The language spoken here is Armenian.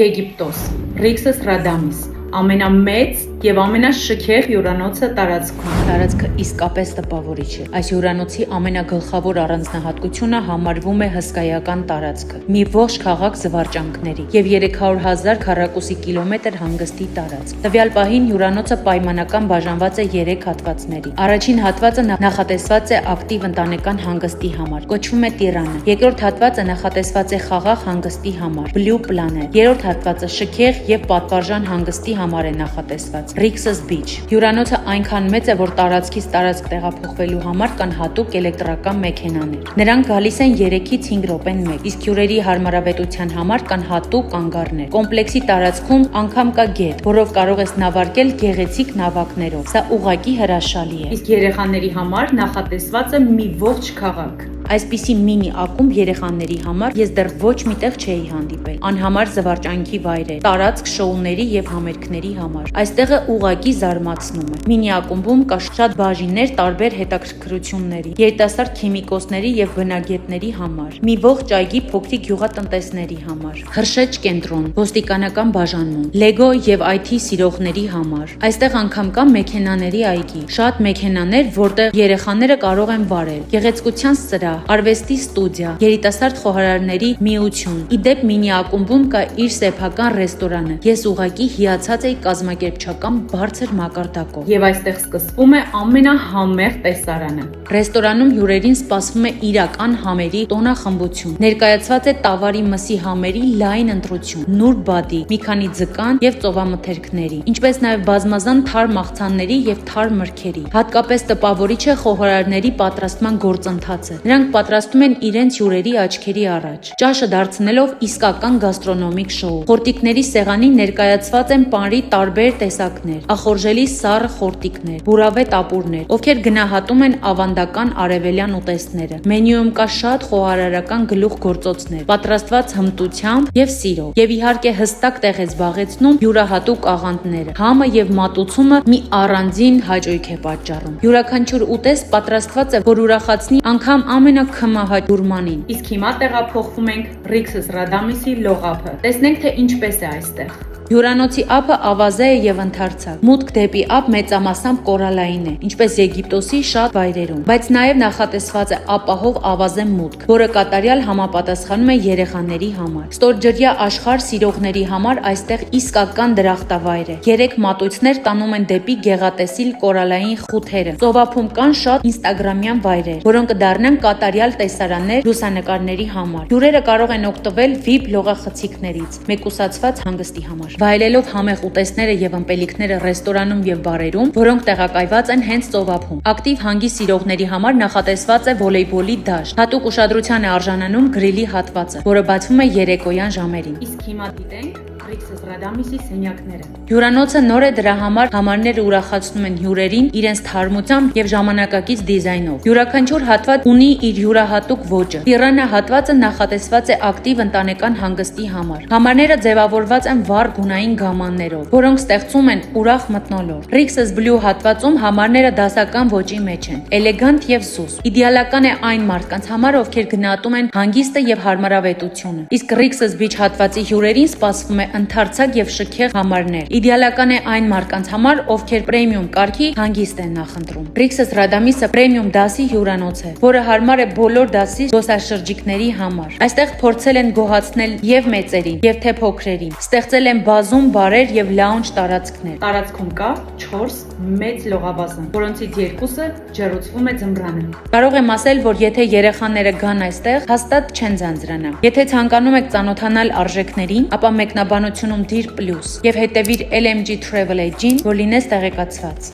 Եգիպտոս, Ռիքսս Ռադամիս, ամենամեծ եւ ամենաշքեղ հյուրանոցը տարածքում։ Տարածքը իսկապես տպավորիչ է։ Այս հյուրանոցի ամենագլխավոր առանձնահատկությունը համարվում է հսկայական տարածքը՝ մի ողջ քաղաք զվարճանքների եւ 300,000 քառակուսի կիլոմետր հանգստի տարածք։ Տվյալ պահին հյուրանոցը պայմանական բաժանված է 3 հատվածների։ Առաջին հատվածը նախատեսված է ակտիվ ընտանեկան հանգստի համար, կոչվում է Տիրանը։ Երկրորդ հատվածը նախատեսված է խաղաղ հանգստի համար, Blue Planet։ Երրորդ հատվածը շքեղ եւ պատվարժան հանգստի համար է նախատեսված, Rixos Beach։ Հյուրանոցը այնքան մեծ է, որ տարածքից տարածք տեղափոխվելու համար կան հատուկ էլեկտրական մեքենաներ։ Նրանք գալիս են 3-ից 5 րոպեն մեկ, իսկ հյուրերի հարմարավետության համար կան հատուկ անգարներ։ Կոմպլեքսի տարածքում անգամ կա գետ, որով կարող ես նավարկել գեղեցիկ նավակներով։ Սա ուղղակի հրաշալի է։ Իսկ երեխաների համար նախատեսված է մի ողջ քաղաք։ Այսպիսի մինի ակումբ երեխաների համար ես դեռ ոչ միտեղ չէի հանդիպել։ Անհամար զվարճանքի վայր է, տարածք շոուների եւ համերգների համար։ Այստեղը ուղղակի զարմացնում է։ Մինի ակումբում կա շատ բաժիններ տարբեր հետաքրքրությունների, երիտասարդ քիմիկոսների եւ բնագետների համար, մի ողջ այգի փոքրիկ գյուղատնտեսների համար, հրշեջ կենտրոն, ոստիկանական բաժանմուն, Lego եւ IT սիրողների համար։ Այստեղ անգամ կա մեքենաների այգի, շատ մեքենաներ, որտեղ երեխաները կարող են վարել, գեղեցկության սրահ, արվեստի ստուդիա, երիտասարդ խոհարարների միություն։ Իդեպ մինի ակումբում կա իր սեփական ռեստորանը։ Ես ուղղակի հիացած էի կազմակերպչական բարձր մակարդակով։ Եվ այստեղ սկսվում է ամենահամեղ տեսարանը։ Ռեստորանում հյուրերին սպասվում է իրական համերի տոնախմբություն։ Ներկայացված է տավարի մսի համերի լայն ընտրություն, նուրբ բադի, մի քանի ձկան եւ ծովամթերքների, ինչպես նաեւ բազմազան թարմ աղցանների եւ թարմ մրգերի։ Հատկապես տպավորիչ է խոհարարների պատրաստման գործընթացը։ Նրանք պատրաստում են իրենց հյուրերի աչքերի առաջ, ճաշը դարձնելով իսկական գաստրոնոմիկ շոու։ Խորտիկների սեղանին ներկայացված են պանրի տարբեր տեսակներ, ախորժելի սառը խորտիկներ, բուրավետ ապուրներ, ովքեր գնահատում են ավանդական արևելյան ուտեստները։ Մենյուում կա շատ խոհարարական գլուխգործոցներ, պատրաստված հմտությամբ եւ սիրով, եւ իհարկե հստակ տեղ է զբաղեցնում յուրահատուկ աղանդները։ Համը եւ մատուցումը մի առանձին հաճույք է պատճառում։ Յուրաքանչյուր ուտեստ պատրաստված է, որ ուրախացնի անգամ ամենակմահաճ գուրմանին։ Իսկ հիմա տեղափոխվում ենք Ռիքսս Ռադամիսի լողափը։ Տեսնենք, թե ինչպես է այստեղ։ Հյուրանոցի ափը ավազե է եւ ընդարձակ։ Մուտք դեպի ափ մեծամասամբ կորալային է, ինչպես Եգիպտոսի շատ վայրերում, բայց նաեւ նախատեսված է ապահով ավազե մուտք, որը կատարյալ համապատասխանում է երեխաների համար։ Ստորջրյա աշխարհ սիրողների համար այստեղ իսկական դրախտավայր է։ 3 մատույցներ տանում են դեպի գեղատեսիլ կորալային խութերը։ Ծովափում կան շատ ինստագրամյան վայրեր, որոնք կդառնան կատարյալ տեսարաններ լուսանկարների համար։ Հյուրերը կարող են օգտվել VIP լողախցիկներից, մեկուսացված հանգստի համար։ Վայելելով համեղ ուտեստները եւ ըմպելիքները ռեստորանում եւ բարերում, որոնք տեղակայված են հենց ծովափում։ Ակտիվ հանգի սիրողների համար նախատեսված է վոլեյբոլի դաշտ։ Հատուկ ուշադրության է արժանանում գրիլի հատվածը, որը բացվում է երեկոյան ժամերին։ Իսկ հիմա դիտենք Ռիքսս Ռադամիսի սենյակները։ Հյուրանոցը նոր է, դրա համար համարները ուրախացնում են հյուրերին իրենց թարմությամբ եւ ժամանակակից դիզայնով։ Յուրաքանչյուր հատված ունի իր յուրահատուկ ոճը։ Տիրանը հատվածը նախատեսված է ակտիվ ընտանեկան հանգստի համար։ Համարները ձևավորված են վառ գունային գամաններով, որոնք ստեղծում են ուրախ մթնոլորտ։ Rixos Blue հատվածում համարները դասական ոճի մեջ են, էլեգանտ եւ զուսպ։ Իդեալական է այն մարդկանց համար, ովքեր գնահատում են հանգիստը եւ հարմարավետությունը։ Իսկ Rixos Beach հատվածի հյուրերին սպասվում է ընդարձակ եւ շքեղ համարներ։ Իդեալական է այն մարդկանց համար, ովքեր պրեմիում կարգի հանգիստ են նախընտրում։ Rixos Radamisը պրեմիում դասի հյուրանոց է, որը հարմար է բոլոր դասի զբոսաշրջիկների համար։ Այստեղ փորձել են գոհացնել եւ մեծերին, եւ թե փոքրերին։ Ստեղծել են բազում բարեր եւ լաունջ տարածքներ։ Տարածքում կա 4 մեծ լողավազան, որոնցից 2-ը ջեռուցվում է ձմռանը։ Կարող եմ ասել, որ եթե երեխաները գան այստեղ, հաստատ չեն ձանձրանա։ Եթե ցանկանում եք ծանոթանալ արժեքներին, ապա մեկնաբանությունում դիր պլյուս եւ հետեւիր LMG Travel Edge-ին, որ լինես տեղեկացված։